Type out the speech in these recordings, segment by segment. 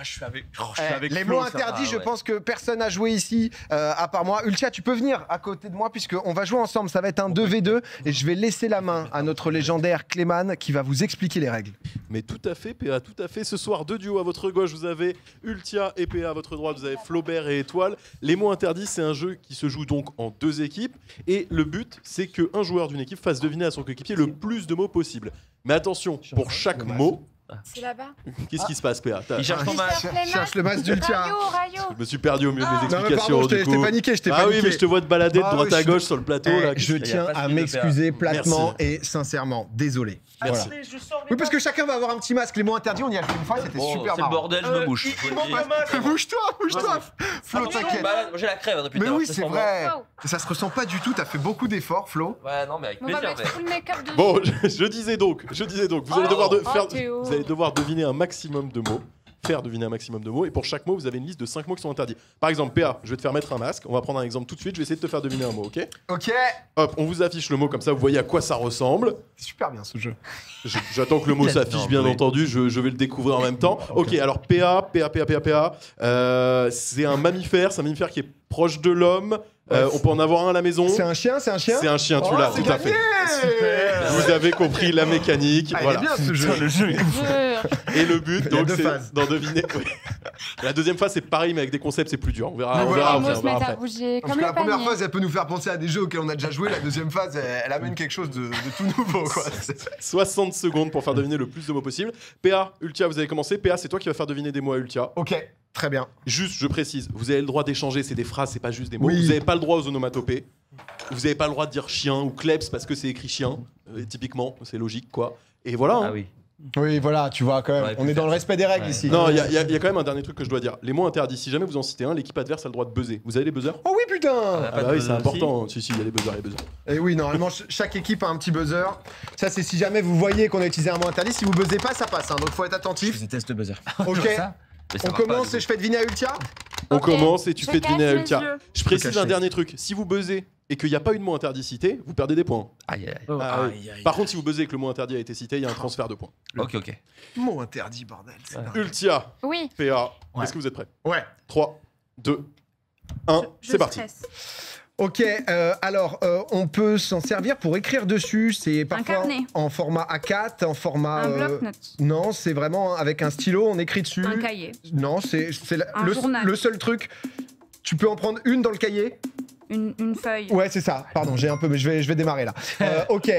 je suis avec les Flo, mots ça interdits, va, je ouais. pense que personne n'a joué ici, à part moi. Ultia, tu peux venir à côté de moi, puisqu'on va jouer ensemble. Ça va être un 2v2, et je vais laisser la main à notre légendaire Clément, qui va vous expliquer les règles. Mais tout à fait, PA, tout à fait. Ce soir, deux duos à votre gauche, vous avez Ultia et PA à votre droite, vous avez Flaubert et Étoile. Les mots interdits, c'est un jeu qui se joue donc en deux équipes. Et le but, c'est qu'un joueur d'une équipe fasse deviner à son coéquipier le plus de mots possible. Mais attention, pour chaque mot... C'est là-bas. Qu'est-ce qui se passe, PA? Il cherche ton masque. Je cherche le masque d'Ultia. Rayo. Je me suis perdu au milieu de mes Non, mais explications. pardon, je du t'ai coup. paniqué, je t'ai Ah paniqué. oui, mais je te vois te balader de Ah, droite oui, à gauche sur le plateau. Là. Je tiens à m'excuser platement Merci. et sincèrement. Désolé. Merci. Voilà. Oui, parce que chacun va avoir un petit masque. Les mots interdits, on y a fait une fois, c'était Bon, super c'est le marrant. bordel, je me bouge. Bouge-toi, bouge-toi. Flo, t'inquiète. J'ai la crève depuis tout Mais à l'heure, oui, je c'est fais vrai. Wow. Ça se ressent pas du tout. T'as fait beaucoup d'efforts, Flo. Ouais, non, mais avec On va plaisir. mettre tout le make-up dessus. Bon, je disais donc, vous allez Théo. vous allez devoir deviner un maximum de mots, faire deviner un maximum de mots, et pour chaque mot, vous avez une liste de 5 mots qui sont interdits. Par exemple, PA, je vais te faire mettre un masque, on va prendre un exemple tout de suite, je vais essayer de te faire deviner un mot, ok? Ok. Hop, on vous affiche le mot, comme ça vous voyez à quoi ça ressemble. C'est super bien ce jeu. J'attends que le mot s'affiche, bien entendu, je vais le découvrir en même temps. Ok, alors PA, c'est un mammifère qui est proche de l'homme. On peut en avoir un à la maison. C'est un chien, c'est un chien. C'est un chien, tu Oh, l'as, c'est tout à fait. gagné. Vous avez compris la mécanique. Ah, il Voilà. est bien ce jeu. Le jeu. Et le but, Il y a donc, deux c'est phases. d'en deviner. Oui. La deuxième phase, c'est pareil, mais avec des concepts, c'est plus dur. On verra, Mais on voilà, verra Les après. mots On se verra mettent à après. bouger Parce comme que la le première panier. phase, elle peut nous faire penser à des jeux auxquels on a déjà joué. La deuxième phase, elle amène quelque chose de tout nouveau. Quoi. 60 secondes pour faire deviner le plus de mots possible. PA, Ultia, vous avez commencé. PA, c'est toi qui vas faire deviner des mots à Ultia. Ok, très bien. Juste, je précise, vous avez le droit d'échanger, c'est des phrases, c'est pas juste des mots. Oui. Vous n'avez pas le droit aux onomatopées. Vous n'avez pas le droit de dire chien ou kleps parce que c'est écrit chien. Typiquement, c'est logique, quoi. Et voilà. hein. Ah oui. Oui, voilà, tu vois, quand même. Ouais, On est dans le respect des règles Ouais. ici. Non, il y a quand même un dernier truc que je dois dire. Les mots interdits, si jamais vous en citez un, l'équipe adverse a le droit de buzzer. Vous avez les buzzers? Oh oui, putain. Ah bah de oui, buzzer c'est important. Si, il y a les buzzers, les buzzers. Et oui, normalement, chaque équipe a un petit buzzer. Ça, c'est si jamais vous voyez qu'on a utilisé un mot interdit. Si vous buzzez pas, ça passe. Hein, donc, faut être Je attentif. fais des tests de buzzer. Ok. Mais ça On marche commence pas, et je fais deviner à Ultia. On Ok. commence et tu Je fais deviner à cache les Ultia. yeux. Je précise cache un les dernier truc. Si vous buzzez et qu'il n'y a pas eu de mot interdit cité, vous perdez des points. Aïe, aïe. Oh, Ah, oui. aïe, aïe. Par contre, si vous buzzez et que le mot interdit a été cité, il y a un transfert de points. Ok, ok. Mot interdit, bordel. c'est dingue. Ultia, Oui. PA, Ouais. est-ce que vous êtes prêts? Ouais. 3, 2, 1, Je c'est parti. stresse. Ok, alors on peut s'en servir pour écrire dessus. C'est parfois carnet. en format A4, en format. Un bloc-notes. Non, c'est vraiment avec un stylo, on écrit dessus. Un cahier. Non, c'est Un journal. le seul truc. Tu peux en prendre une dans le cahier. Une feuille. Ouais, c'est ça. Pardon, j'ai un peu, mais je vais démarrer là. Ok,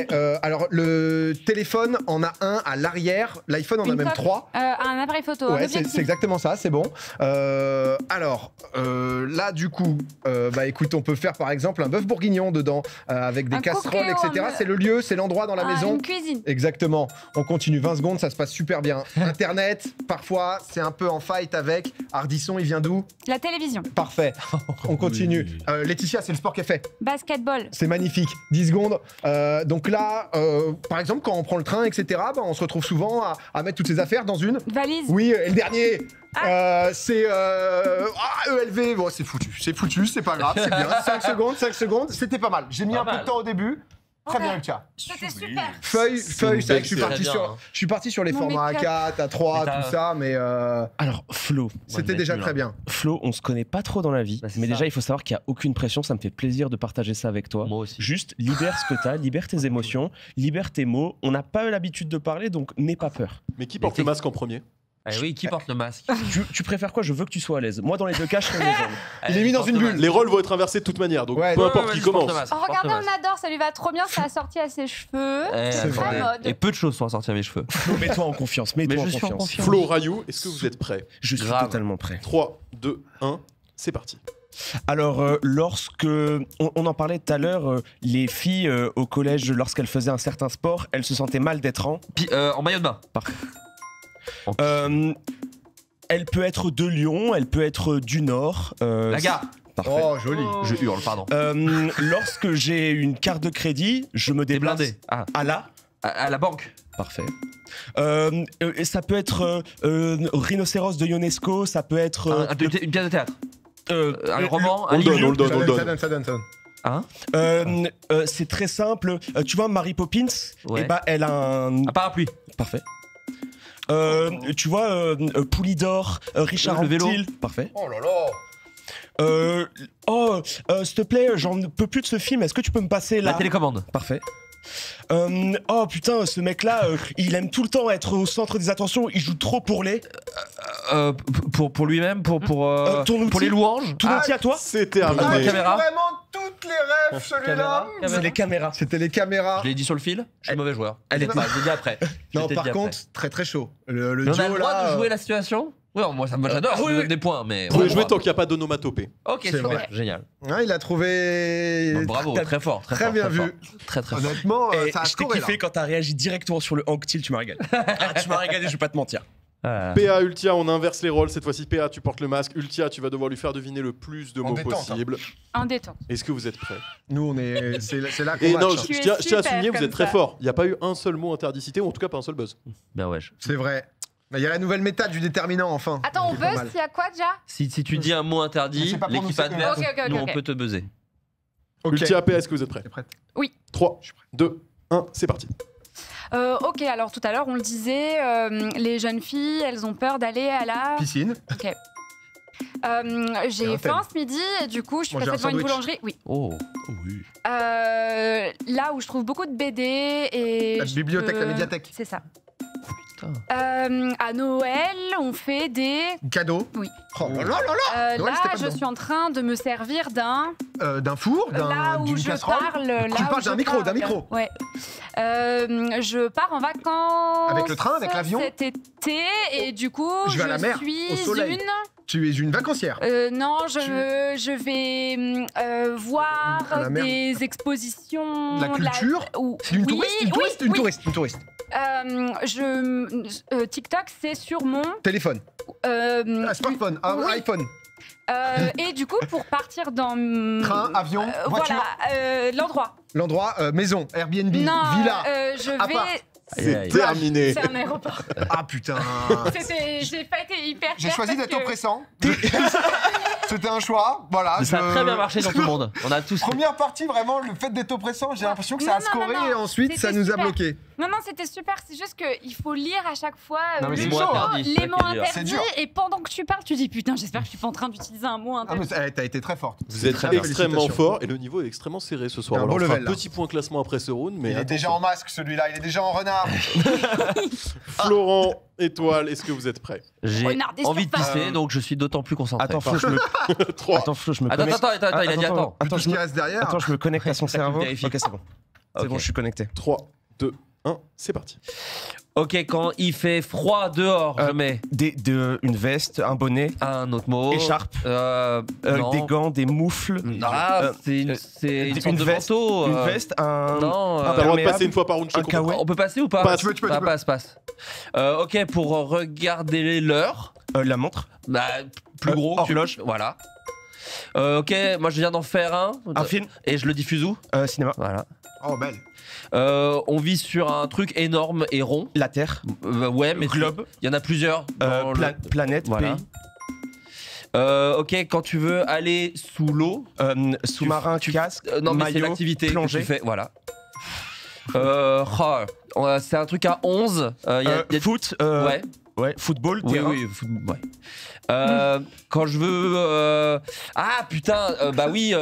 alors le téléphone en a un à l'arrière. L'iPhone en a Une même coque. 3. Un appareil photo. un Ouais, c'est objectif. exactement ça, c'est bon. Alors, là, du coup, bah écoute, on peut faire par exemple un bœuf bourguignon dedans, avec des Un casseroles, coquet, etc. on- C'est le lieu, c'est l'endroit dans la Ah, maison. Une cuisine. Exactement. On continue 20 secondes, ça se passe super bien. Internet, parfois, c'est un peu en fight avec. Ardisson, il vient d'où? La télévision. Parfait. On continue. Laetitia, c'est le sport qu'elle fait. Basketball. C'est magnifique. 10 secondes. Donc là, par exemple, quand on prend le train, etc., bah, on se retrouve souvent à mettre toutes ses affaires dans une. Valise. Oui, et le dernier, c'est ELV. Bon, c'est foutu, c'est pas grave, c'est bien. 5 secondes, c'était pas mal. J'ai mis Pas un peu de mal. temps au début. Très Ok. bien, Ultia. C'était super. Feuille, c'est vrai que je suis belle parti série. sur, je suis parti sur les Mon formats make-up. A4, A3, Mais t'as- tout ça, mais Alors, Flo. c'était déjà très bien. Flo, on se connaît pas trop dans la vie, Bah, c'est mais ça. déjà, il faut savoir qu'il n'y a aucune pression. Ça me fait plaisir de partager ça avec toi. Moi aussi. Juste libère ce que t'as, libère tes émotions, libère tes mots. On n'a pas l'habitude de parler, donc n'aie pas peur. Mais qui porte le masque en premier? Eh oui, qui porte le masque? Tu préfères quoi? Je veux que tu sois à l'aise. Moi, dans les deux cas, je serai les jambes. Il est mis dans une bulle. Les rôles vont être inversés de toute manière, donc Ouais, peu ouais, importe qui commence. Oh, regardez, on adore, ça lui va trop bien, ça a sorti à ses cheveux. C'est très mode. Et peu de choses sont assorties à mes cheveux. Flo, mets-toi en confiance. Mais Mets-toi je en suis en confiance. confiance. Flo, Rayou, est-ce que vous êtes prêts? Je suis Grave. totalement prêt. 3, 2, 1, c'est parti. Alors, lorsque on en parlait tout à l'heure, les filles au collège, lorsqu'elles faisaient un certain sport, elles se sentaient mal d'être en. En maillot de bain. Parfait. Elle peut être de Lyon, elle peut être du Nord. La gare. Parfait. Oh, joli. Je hurle, pardon. Lorsque j'ai une carte de crédit, je me Des déplace blindés. Ah, à la. à la banque. Parfait. Ça peut être Rhinocéros de Ionesco, ça peut être. Une pièce de théâtre. Un le- roman, un On livre. le donne, on le donne. Ça donne. Hein c'est très simple. Tu vois, Mary Poppins, Ouais. eh ben, elle a un. Un parapluie. Parfait. Tu vois, Poulidor, Richard Le vélo. Anquetil. Parfait. Oh là là. S'il te plaît, j'en peux plus de ce film. Est-ce que tu peux me passer La là? télécommande. Parfait. Oh putain, ce mec-là, il aime tout le temps être au centre des attentions. Il joue trop pour les. Pour lui-même, pour ton outil. les louanges. Tout entier à toi? C'est Ah, terminé. caméra. vraiment toutes les rêves, celui-là. C'est les caméras. C'était les caméras. Je l'ai dit sur le fil. Je suis mauvais joueur. elle Je était- l'ai dit après. Je Non, t'ai par dit contre, après. très très chaud. Le Mais on a duo le droit là. de jouer la situation. Oui, moi j'adore. Je oui, donne oui. des points, mais. Vous pouvez on a jouer le tant droit. qu'il n'y a pas d'onomatopée. Ok, C'est super, vrai. génial. Ouais, il a trouvé. Bon, bravo, très fort, très Très fort, bien très vu. fort. Très très fort. Honnêtement, Et ça a je t'ai scoré là. kiffé quand t'as réagi directement sur le Anquetil, tu m'as régalé. Tu m'as régalé, je vais pas te mentir. PA, Ultia, on inverse les rôles. Cette fois-ci, PA, tu portes le masque. Ultia, tu vas devoir lui faire deviner le plus de En mots détente, possible. En détente. Est-ce que vous êtes prêts? Nous, on est. C'est là qu'on Et non, match. je Tu es tiens à super souligner, vous comme êtes très ça. fort. Il n'y a pas eu un seul mot interdit cité, ou en tout cas pas un seul buzz. Ben wesh. C'est vrai. Mais il y a la nouvelle méta du déterminant enfin. Attends, on C'est pas buzz, mal. il y a quoi déjà? Si tu dis un mot Mais interdit, c'est pas pour nous, l'équipe c'est- adverse, Ok, ok, nous ok. on peut te buzzer. Ok. Ultia, PA, est-ce que vous êtes prêts? T'es prête? Oui. 3, 2, 1, c'est parti. Ok, alors tout à l'heure, on le disait, les jeunes filles, elles ont peur d'aller à la... Piscine. Ok. Il y a J'ai un faim thème. ce midi, et du coup, je suis Manger passée un devant une sandwich. boulangerie. Oui. Oh. Oui. Là où je trouve beaucoup de BD et... La bibliothèque, la médiathèque. C'est ça. Putain. À Noël, on fait des... Cadeau. Oui. Oh là là là là. Noël, là, c'était pas je dedans. suis en train de me servir d'un... D'un four, Là où d'une je casserole. parle... Tu là parles où d'un je micro, parle. d'un micro. Ouais. Je pars en vacances... Avec le train, avec l'avion cet été, et du coup, Je vais à la mer, suis au soleil. une... Tu es une vacancière. Non, je vais voir À la mer. des expositions. De la culture ou, Une oui, touriste, une oui, touriste, une oui. touriste, une touriste. TikTok, c'est sur mon Téléphone. Smartphone, oui. iPhone, et du coup, pour partir dans train, avion, voiture. voilà, l'endroit. L'endroit, maison, Airbnb, Non, villa. je appart. vais. C'est aïe. terminé. C'est un aéroport. Ah putain. J'ai pas été hyper. J'ai claire choisi parce d'être que- oppressant. C'était un choix, voilà. Ça a je- très bien marché dans tout le monde. On a tous. Première partie, vraiment, le fait d'être oppressant, j'ai l'impression que ça a Non, non, scoré non, non. et ensuite ça C'était nous a super. bloqué. Non, non, c'était super. C'est juste qu'il faut lire à chaque fois Non, mais le c'est mot, chaud, hein. interdit, les mots c'est dur. C'est interdits. dur. Et pendant que tu parles, tu dis putain, j'espère que je suis pas en train d'utiliser un mot Ah, interdit. mais t'as été très forte. Vous êtes très bien. extrêmement Félicitations. fort et le niveau est extrêmement serré ce soir. Un Alors, beau on fera level, un là. petit point classement après ce round, mais Il est déjà en masque celui-là, il est déjà en renard. Florent, Étoile, est-ce que vous êtes prêts? J'ai Renard des envie de surfaces. pisser, donc je suis d'autant plus concentré. Attends, Flo, je me. 3, Attends, Flo, je me Attends, connecte. il a dit attends. Tout Attends, ce je qui me... reste derrière. Attends, je me connecte à son Ça, tu cerveau. vérifies. Ok, c'est bon. C'est Ok. bon, je suis connecté. 3, 2, 1, c'est parti. Ok, quand il fait froid dehors, je mets Une veste, un bonnet, un autre mot. Écharpe. Non. des gants, des moufles. Ah, c'est une sorte de veste, manteau. une veste, un. Non, T'as le droit de Imperméable. passer une fois par round, je Un te comprends. kawaii. on peut passer ou pas Passe. Tu peux, Ah, passe. Ok, pour regarder l'heure, La montre. bah, plus gros, horloge. Voilà. Ok, moi je viens d'en faire Un film. et je le diffuse où? Cinéma. Voilà. Oh, belle. On vit sur un truc énorme et rond. La Terre. Ouais, mais Globe. il y en a plusieurs. dans le- Planète. Voilà. Pays. Ok, quand tu veux aller sous l'eau. Sous-marin, casque. Non, mais c'est maillot, l'activité que plongée. tu fais. Voilà. C'est un truc à 11. Foot. Ouais. Ouais. Football. Oui, terrain. oui, ouais. Quand je veux. Ah putain, bah oui,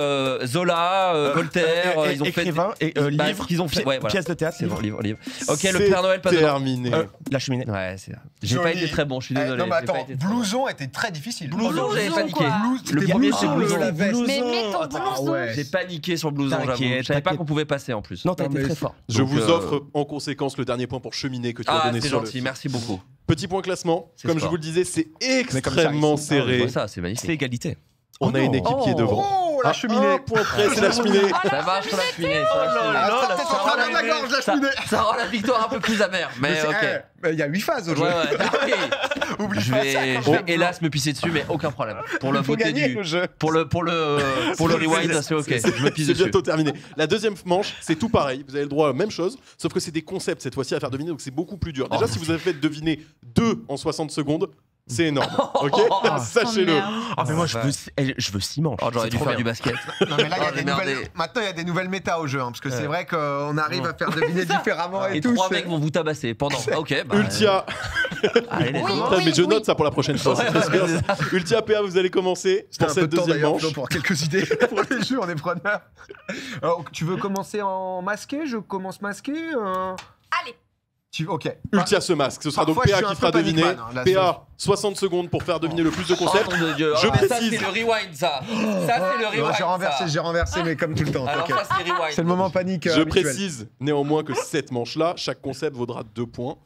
Zola, Voltaire, ils ont fait. écrivain et bah, livre. qu'ils ont fait. Ouais, voilà. Pièce de théâtre. C'est bon, livre. livre. Ok, le C'est Père Noël, pas dedans. terminé. La cheminée. Ouais, c'est. J'ai pas Joli. été très bon, je suis désolé. Non, mais j'ai pas attends, été très bon. blouson était très difficile. Blouson, j'ai Blouson, paniqué. quoi. Le C'était premier, c'est blouson, blouson. la veste. Mais mets ton Attends, blouson. ouais. J'ai paniqué sur le blouson, j'avoue. T'inquiète, Je savais pas t'inquiète. qu'on pouvait passer en plus. Non, t'as Non, été mais très c'est- fort. Je Donc, vous offre en conséquence le dernier point pour cheminée que tu as Ah, donné c'est sur gentil, le... merci beaucoup. Petit point classement. C'est Comme je sport. vous le disais, c'est Mais comme ça, extrêmement ici, Je serré. vois ça, c'est C'est magnifique. égalité. On a une équipe qui est devant. Oh, la À cheminée. un point près, c'est la cheminée. Ça marche sur la cheminée. sur la cheminée. Ah, ça la peut-être en travers de la gorge, la Ça- cheminée. Ça rend la victoire un peu plus amère, mais c'est- ok. Il y a 8 phases au jeu. Ouais, ouais. Oublie Je pas ça, vais, quand je vais même. hélas me pisser dessus, mais aucun problème. Pour le Il faut beauté gagner du, le jeu. pour le rewind, c'est ok. Je me pisse C'est dessus. bientôt terminé. La deuxième manche, c'est tout pareil. Vous avez le droit à la même chose, sauf que c'est des concepts cette fois-ci à faire deviner, donc c'est beaucoup plus dur. Déjà, si vous avez fait deviner 2 en 60 secondes, C'est énorme. Ok, sachez-le. merde. Ah, mais moi, je Ouais. veux 6 manches. Oh, j'aurais C'est dû trop faire bien. du basket. Non, mais là, il y a Oh, des j'ai merdé. nouvelles... Maintenant, il y a des nouvelles méta au jeu, hein, parce que c'est Ouais. vrai qu'on arrive à faire deviner différemment et, Et tout. 3 c'est- mecs vont vous tabasser pendant. Ok, bah. Ultia, Allez, les Oui, gars. Putain, mais je note ça pour la prochaine fois. Ouais, c'est très bien, ouais, ça. Ultia PA, vous allez commencer C'était pour un peu cette de temps deuxième d'ailleurs manche. Flo, pour quelques idées pour les jeux, on est preneurs. Alors, tu veux commencer en masqué? Je commence masqué Allez. Ok. Ultia se masque. Ce sera donc Parfois, je PA suis qui un fera peu deviner. panic man, hein, là, PA, 60 secondes pour faire deviner le plus de concepts. Oh, mon Dieu. Je Ah, ça, précise. c'est le rewind, ça. Ça, c'est le rewind. Non, j'ai ça. renversé, mais comme tout le temps. Alors, t'inquiète. ça, c'est rewind. C'est le moment panique. Je habituel. précise néanmoins que cette manche-là, chaque concept vaudra 2 points.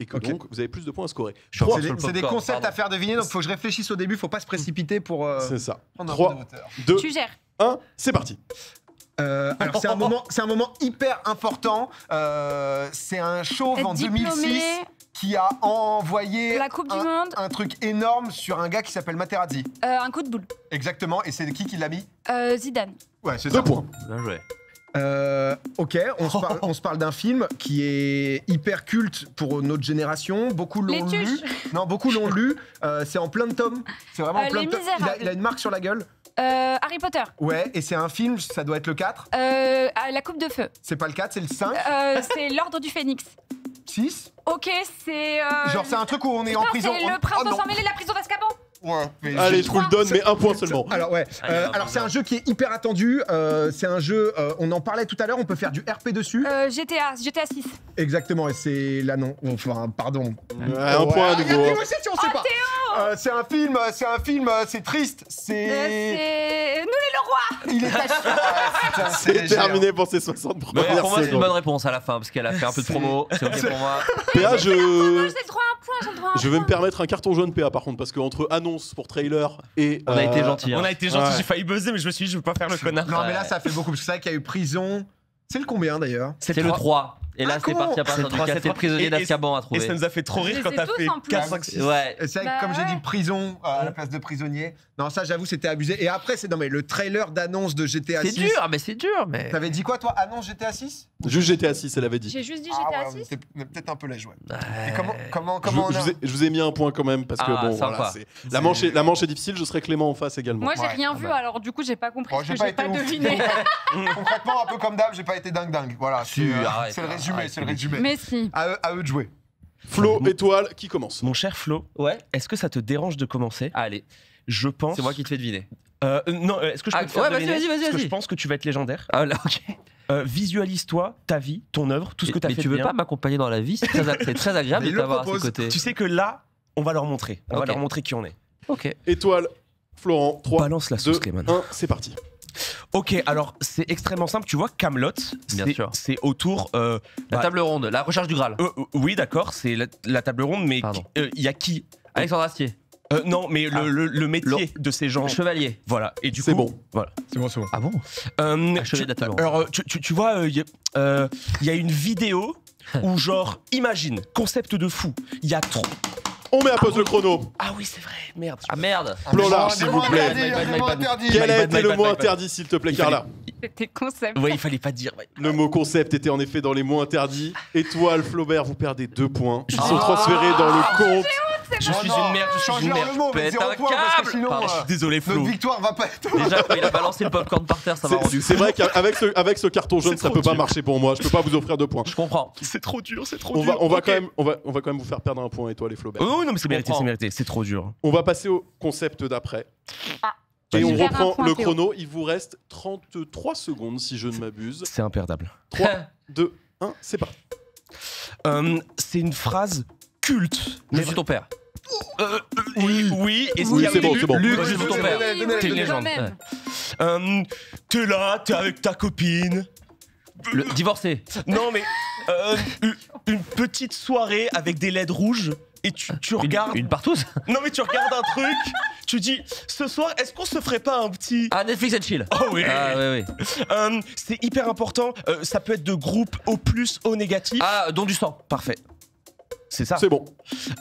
Et que Ok. donc, vous avez plus de points à scorer. Je suis Trois. encore sur le C'est des popcorn, concepts pardon. à faire deviner, donc faut que je réfléchisse au début, faut pas se précipiter pour C'est ça. prendre un 3, peu de hauteur. 2, Tu gères. 1, c'est parti. Alors c'est un moment hyper important. C'est un chauve en Diplômé, 2006 qui a envoyé la Coupe du Monde, un truc énorme sur un gars qui s'appelle Materazzi. un coup de boule. Exactement. Et c'est qui l'a mis? Zidane. Ouais, c'est 2 ça. points. Bien joué. Ok, on se parle d'un film qui est hyper culte pour notre génération. Beaucoup Les l'ont Tuches. lu. Non, beaucoup l'ont lu. C'est en plein de tomes. C'est vraiment en plein Les de tomes. Misérables. Il a une marque sur la gueule. Harry Potter. Ouais, et c'est un film, ça doit être le 4. La Coupe de Feu. C'est pas le 4, c'est le 5, C'est l'Ordre du Phénix. 6. Ok, c'est. Genre, c'est un truc où on est en putain, prison. C'est le prince Oh, non. sans mêler, la prison d'Azkaban. Ouais, mais Allez, je- je vous le donne, mais 1 point seulement. Alors ouais, Ah, il y a un alors peu c'est un jeu qui est hyper attendu. C'est un jeu, on en parlait tout à l'heure, on peut faire du RP dessus. GTA 6. Exactement, et c'est là non. Enfin, pardon. Ouais, 1 point à nouveau. Si on sait pas. C'est un film, c'est triste. C'est. C'est. Nous les Leroy. Il est caché. Putain, C'est léger, terminé pour ces 60 Mais premières pour moi, c'est une secondes. bonne réponse à la fin, parce qu'elle a fait un peu de promo. C'est ok pour moi. PA, Moi, je... j'ai le droit à un point, j'ai le droit à un Je vais me point. permettre un carton jaune PA par contre, parce qu'entre annonce pour trailer et. On a été gentils. On a été gentil, Ouais. j'ai failli buzzer, mais je me suis dit, je veux pas faire le connard. Non mais là ça fait beaucoup parce que c'est vrai qu'il y a eu prison. C'est le combien d'ailleurs? C'est le 3. Et là, Ah, c'est comment parti à C'est partir le du 3, c'est 4 le prisonnier 3. d'Azkaban à Et trouver. ça nous a fait trop Je rire les quand ai t'as tous fait en plus. 4, 5, 6. Ouais. Et c'est vrai que Bah comme j'ai ouais. dit prison à la place de prisonnier. Non ça j'avoue c'était abusé. Et après c'est non mais le trailer d'annonce de GTA C'est 6. dur, mais c'est dur, mais. T'avais dit quoi toi? Annonce GTA 6? Juste GTA 6, elle avait dit. J'ai juste dit Ah GTA ouais, 6. mais peut-être un peu léger. Ouais. Ouais. Et comment Je on a... vous ai mis un point quand même parce que Ah, bon, sympa. voilà, la manche est difficile. Je serai clément en face également. Moi, j'ai Ouais. rien vu, bah. alors du coup, j'ai pas compris Bon, ce j'ai que pas j'ai été pas ouf. deviné. Concrètement, un peu comme d'hab, j'ai pas été dingue. Voilà, Si, arrête, c'est le résumé, arrête, c'est le résumé. Mais si. À eux de jouer. Flo, étoile, qui commence? Mon cher Flo, Ouais. est-ce que ça te dérange de commencer? Allez, Je pense. c'est moi qui te fais deviner. Non, est-ce que je peux Ah, te faire ouais, vas-y, deviner vas-y, Parce que vas-y. je pense que tu vas être légendaire. Ah là, ok. Visualise-toi, ta vie, ton œuvre, tout ce que tu as Mais fait tu de veux bien. pas m'accompagner dans la vie? C'est très agréable Mais de il le t'avoir à ses propose. côtés. Tu sais que là, on va leur montrer. On va Ok. leur montrer qui on est. Ok. Étoile, Florent, 3, Balance la 2, sauce, Clément. 1, c'est parti. Ok, alors c'est extrêmement simple. Tu vois, Camelot, Bien sûr. c'est autour. La bah, table ronde, la recherche du Graal. Oui, d'accord, c'est la table ronde, mais Pardon. il y a qui Alexandre Astier. Non, mais Ah. le métier de ces gens. Chevalier. Voilà, et du coup. C'est bon. Voilà. C'est bon, c'est bon. Ah bon? Chevalier de la table ronde. Alors, tu vois, il y a une vidéo où, genre, imagine, concept de fou, il y a trop. On met à pause le chrono. Ah oui, c'est vrai, merde. Ah merde! Plan large, s'il vous plaît. Interdit. Quel a My été bad, le my mot bad. interdit, s'il te plaît, Il fallait- Carla? C'était concept. Ouais, il fallait pas dire. Ouais. Le mot concept était en effet dans les mots interdits. Étoile, Flaubert, vous perdez 2 points. Ils Ah. sont transférés dans le compte. Je suis une merde, je suis une Change-leur merde. le mot, mais Pète 0 un point parce que câble. sinon Pardon, Désolé, Flo. notre victoire va pas être. Déjà, quand il a balancé le popcorn par terre, ça m'a rendu C'est fou. vrai qu'avec ce carton jaune, C'est ça trop peut pas dur. marcher pour moi. Je peux pas vous offrir 2 points. Je comprends. C'est trop dur, c'est trop On dur. va Ok. quand même vous faire perdre un point, Étoile et Flaubert. Oh non, mais c'est mérité, comprends. c'est mérité. C'est trop dur. On va passer au concept d'après. Ah. Et Vas-y. on Faire un reprend point, le Théo. chrono. Il vous reste 33 secondes, si je ne m'abuse. C'est imperdable. 3, 2, 1, c'est parti. C'est une phrase culte. Je suis ton père. Oui, et ce Oui, qu'il y a c'est au bon, début, c'est bon. Luc, Ouais, je suis ton donnez- père. donnez- donnez- T'es une donnez- légende. Même. T'es là, t'es avec ta copine. Le divorcé. Non, mais une petite soirée avec des LED rouges et tu regardes. Une partouze. Non, mais tu regardes un truc, tu dis ce soir, est-ce qu'on se ferait pas un petit. Ah, Netflix and chill. Oh oui. Ah, oui, oui. C'est hyper important. Ça peut être de groupe au plus, au négatif. Ah, don du sang. Parfait. C'est ça. C'est bon.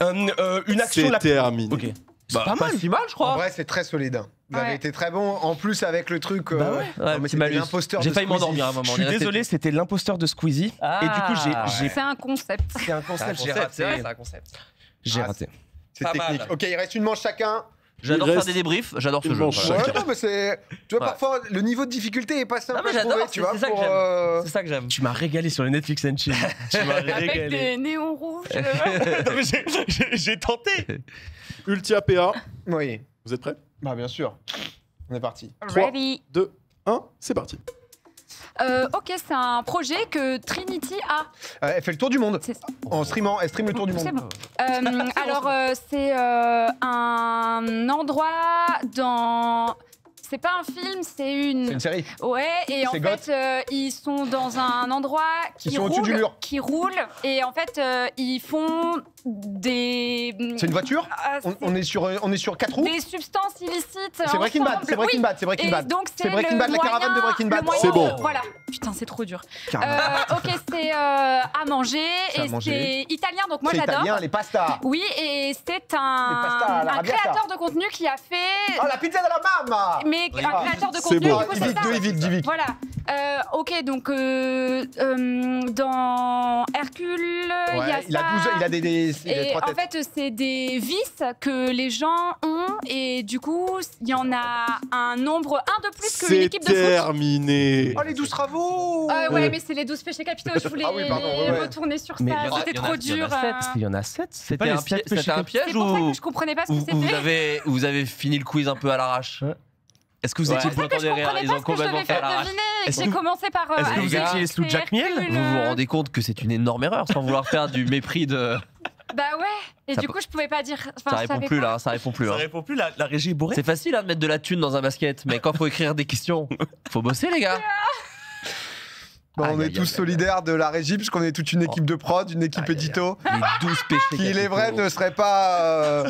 Une action C'est la. terminé. Ok. C'est Bah, pas mal. si mal, je En crois. vrai, c'est très solide. hein. Vous avez Ouais. été très bon. En plus, avec le truc. Bah ouais. Ouais, non, mais petit c'était malus. l'imposteur J'ai de failli Squeezie. m'endormir à un moment. Je On est suis resté- désolé, c'était l'imposteur de Squeezie. Ah, Et du coup, j'ai. C'est un concept. C'est un concept, j'ai raté. C'est un concept. J'ai Ah, raté. C'est Pas technique. mal. Ok, il reste une manche chacun. J'adore Il faire reste des débriefs, j'adore ce une jeu. manche voilà. Ouais, non, mais c'est. Tu vois, Ouais. parfois, le niveau de difficulté est pas simple Non, mais à trouver, j'adore, tu vois. c'est ça que pour, j'aime. C'est ça que j'aime. Tu m'as régalé sur le Netflix and Chill. Tu m'as Avec régalé. des néons rouges. Non, mais j'ai tenté. Ultia PA, Oui. vous êtes prêts? Bah, bien sûr. On est parti. Ready. 2, 1, c'est parti. Ok, c'est un projet que Trinity a. Elle fait le tour du monde. C'est En streamant, elle stream le tour du c'est monde. bon. Alors, c'est un endroit dans. C'est pas un film, c'est C'est une. une série. Ouais, et en C'est fait, ils sont dans un endroit Ils sont au-dessus du mur. qui roule, et en fait, ils font des. C'est une voiture Ah, c'est on est sur 4 roues. des substances illicites. C'est Breaking Bad, ensemble. c'est Breaking Oui. Bad, c'est Breaking Et Bad. donc C'est Breaking le Bad, la caravane de moyen- Breaking Bad. le moyen- C'est bon. Voilà. Putain, c'est trop dur. Carrément. Ok, c'est à manger C'est à et manger. c'est italien, donc moi C'est j'adore. italien, les pastas. Oui, et c'est pastas à un l'arrabbiata. créateur de contenu qui a fait. Oh, la pizza de la mamma. Mais Oui. un créateur de C'est contenu, bon. du coup, c'est ça. Divic. Voilà. Ok, donc dans Hercule, il y a Ouais, il a ça. 12, il a des Et 3 en têtes. fait, c'est des vices que les gens ont, et du coup, il y en a un nombre un de plus que C'est l'équipe de foot. terminé. Oh, les 12 travaux. Ouais, mais c'est les 12 péchés capitaux. Je voulais Ah oui, pardon, ouais, ouais. retourner sur Mais ça. il y en a- C'était il y en a- trop il y en a dur. sept. Il y en a 7. C'est pas C'était les un, 7 c'était un C'est piège pour ça ou que je comprenais pas ce que ou c'était. vous avez fini le quiz un peu à l'arrache? Ouais. Est-ce que vous Ouais. étiez C'est ça content que je des rires? comprenais Ils pas ont ce que je complètement t'avais fait à fait l'arrache. deviner et que Est-ce j'ai que- commencé par. est-ce que vous Alger, étiez sous c'est Jack Miel Hercule, Vous vous rendez compte que c'est une énorme erreur sans vouloir faire du mépris de. Bah ouais. Et Ça du peut- coup, je pouvais pas dire. Ça Enfin, je répond savais plus pas. là, ça répond plus. Ça hein. répond plus, la régie est bourrée. C'est facile de mettre de la thune dans un basket, mais quand faut écrire des questions, faut bosser les gars. Bon, on Aïe, est aïe, tous aïe, solidaires de la régie, puisqu'on est toute une équipe de prod, une équipe Aïe, aïe, édito, Les 12 péchés. qui, il est vrai, capitaux. ne serait pas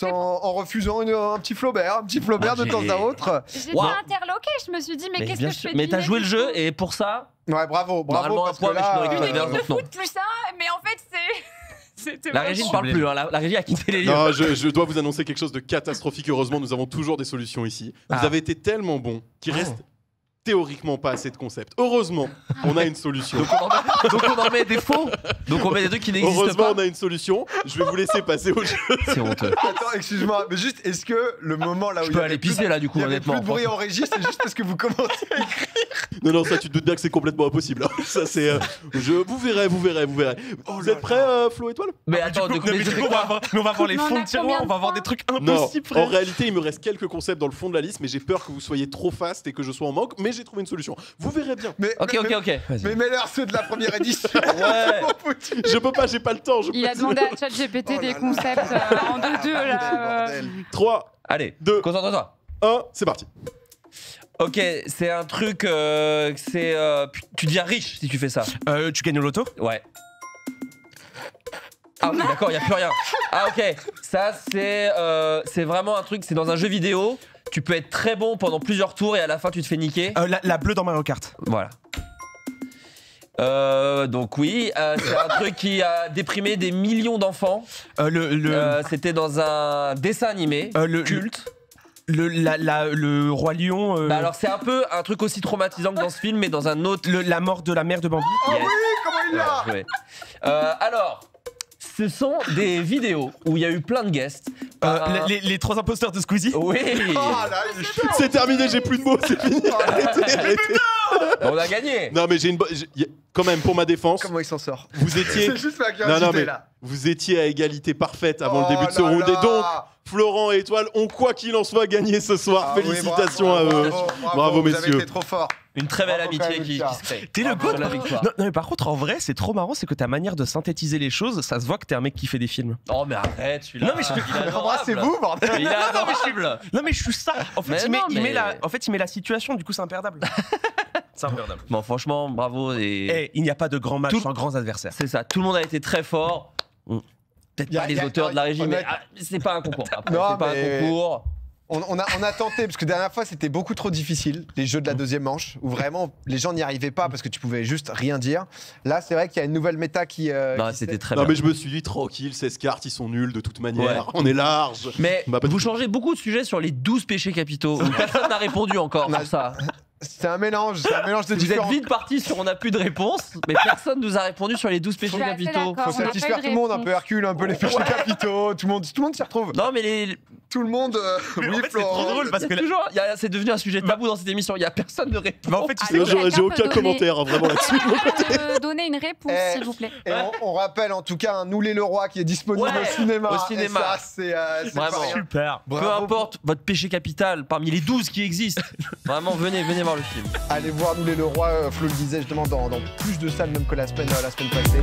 en refusant un petit Flaubert de j'ai- temps à autre. J'étais Wow. interloquée. Je me suis dit, mais qu'est-ce bien que je sûr. fais Mais t'as deviner joué le du jeu coup et pour ça, Ouais, bravo, Normalement, un parce point, que mais je là, n'aurais Une Reverse, équipe de donc non. foot plus ça, mais en fait, c'était. la régie ne vraiment- parle plus. Hein. La régie a quitté les lieux. Non, je dois vous annoncer quelque chose de catastrophique. Heureusement, nous avons toujours des solutions ici. Vous Ah. avez été tellement bon qu'il reste théoriquement pas assez de concepts. Heureusement, on a une solution. Donc on en met des faux. Donc on met des trucs qui n'existent Heureusement, pas. on a une solution. Je vais vous laisser passer au jeu. C'est honteux. Attends, excuse-moi, mais juste, est-ce que le moment là où Je il y peux avait aller plus pisser là du coup il y avait honnêtement. plus de bruit en régie, c'est juste parce que vous commencez à écrire. Non, ça, tu te doutes bien que c'est complètement impossible. hein. Ça, c'est. Vous verrez. Vous êtes prêts, Flo Étoile? Mais attends, Du coup, mais mais ça du fait coup, quoi on va voir les On en fonds a de tiroir, combien on va de voir points des trucs Non, impossibles, en frère. réalité, il me reste quelques concepts dans le fond de la liste, mais j'ai peur que vous soyez trop fast et que je sois en manque. Mais j'ai trouvé une solution. Vous verrez bien. Mais, Ok, mais- ok, ok. Mais Vas-y. mets-leur ceux de la première édition. Ouais. Mon petit. Je peux pas, j'ai pas le temps. Il a demandé à ChatGPT Oh des là là. concepts en 2-2 là. Bordel. 3, Allez, 2, concentre-toi. 1, c'est parti. Ok, c'est un truc. Tu deviens riche si tu fais ça. Tu gagnes au loto. Ouais. Ah oui, d'accord, il a plus rien. Ah ok, ça c'est vraiment un truc, c'est dans un jeu vidéo. Tu peux être très bon pendant plusieurs tours et à la fin tu te fais niquer. La bleue dans Mario Kart. Voilà. Donc oui, c'est un truc qui a déprimé des millions d'enfants. C'était dans un dessin animé culte. Le roi lion. Bah alors c'est un peu un truc aussi traumatisant que dans ce film, mais dans un autre. La mort de la mère de Bambi. Oh Yes. oui, comment il l'a Ouais. Alors, ce sont des vidéos où il y a eu plein de guests. Les 3 imposteurs de Squeezie. Oui. Ah là, il est chaud. C'est terminé, j'ai plus de mots, c'est fini. Arrêtez. On a gagné. Non, mais j'ai une quand même, pour ma défense, Comment il s'en sort vous étiez. C'est juste ma curiosité mais là. vous étiez à égalité parfaite avant Oh le début de ce là round. là. Et donc, Florent et Étoile ont, quoi qu'il en soit, gagné ce soir. Ah oui, Félicitations à eux. Bravo, vous avez messieurs. été trop fort. Une très belle Bravo, amitié quand qui même, se crée. T'es le Bravo goat. sur la victoire. Non, mais par contre, en vrai, c'est trop marrant, c'est que ta manière de synthétiser les choses, ça se voit que t'es un mec qui fait des films. Oh mais arrête, celui-là. Non, mais je te- il est adorable. Embrassez-vous, bordel. Il est adorable. Non, mais je suis ça. En fait, Mais il met, non, il met mais- la, en fait, il met la situation, du coup, c'est imperdable. C'est imperdable. Bon franchement, bravo et Eh, il n'y a pas de grand match Tout- sans grands adversaires. c'est ça. Tout le monde a été très fort. Peut-être Y a- pas les y a- auteurs de la régie, mais honnête- c'est pas un concours. Après, Non, c'est pas mais- un concours. On a tenté, parce que la dernière fois c'était beaucoup trop difficile, les jeux de la deuxième manche, où vraiment les gens n'y arrivaient pas parce que tu pouvais juste rien dire. Là, c'est vrai qu'il y a une nouvelle méta qui. Non, qui c'était s'est- très Non, bien. mais je me suis dit, tranquille, 16 cartes, ils sont nuls de toute manière. Ouais. On est large. Mais Bah, pas du vous tout. changez beaucoup de sujets sur les 12 péchés capitaux. où personne n'a répondu encore On a- pour ça. C'est un mélange de Vous êtes différents. vite partis sur on n'a plus de réponse, mais personne nous a répondu sur les 12 péchés Je suis assez capitaux. d'accord. Faut On n'a satisfaire pas eu tout de le monde, un réponse. peu Hercule, un peu les péchés capitaux, tout le monde s'y retrouve. Non, mais les. Tout le monde. Mais en Oui, fait, c'est Florent. trop drôle parce que C'est devenu un sujet tabou dans cette émission. Il y a personne de réponse. mais en fait, tu Ah, sais, mais J'ai quelqu'un j'ai peut aucun donner- commentaire hein, vraiment là-dessus. Quelqu'un peut donner une réponse, Eh, s'il vous plaît. Et on rappelle en tout cas un Nous les Leroy qui est disponible Ouais, au cinéma. au cinéma. Et ça, c'est Vraiment. pas rien. super. Peu Bravo. importe votre péché capital parmi les 12 qui existent. Vraiment, venez voir le film. Allez voir Nous les Leroy, Flo le disait justement dans plus de salles même que la semaine passée.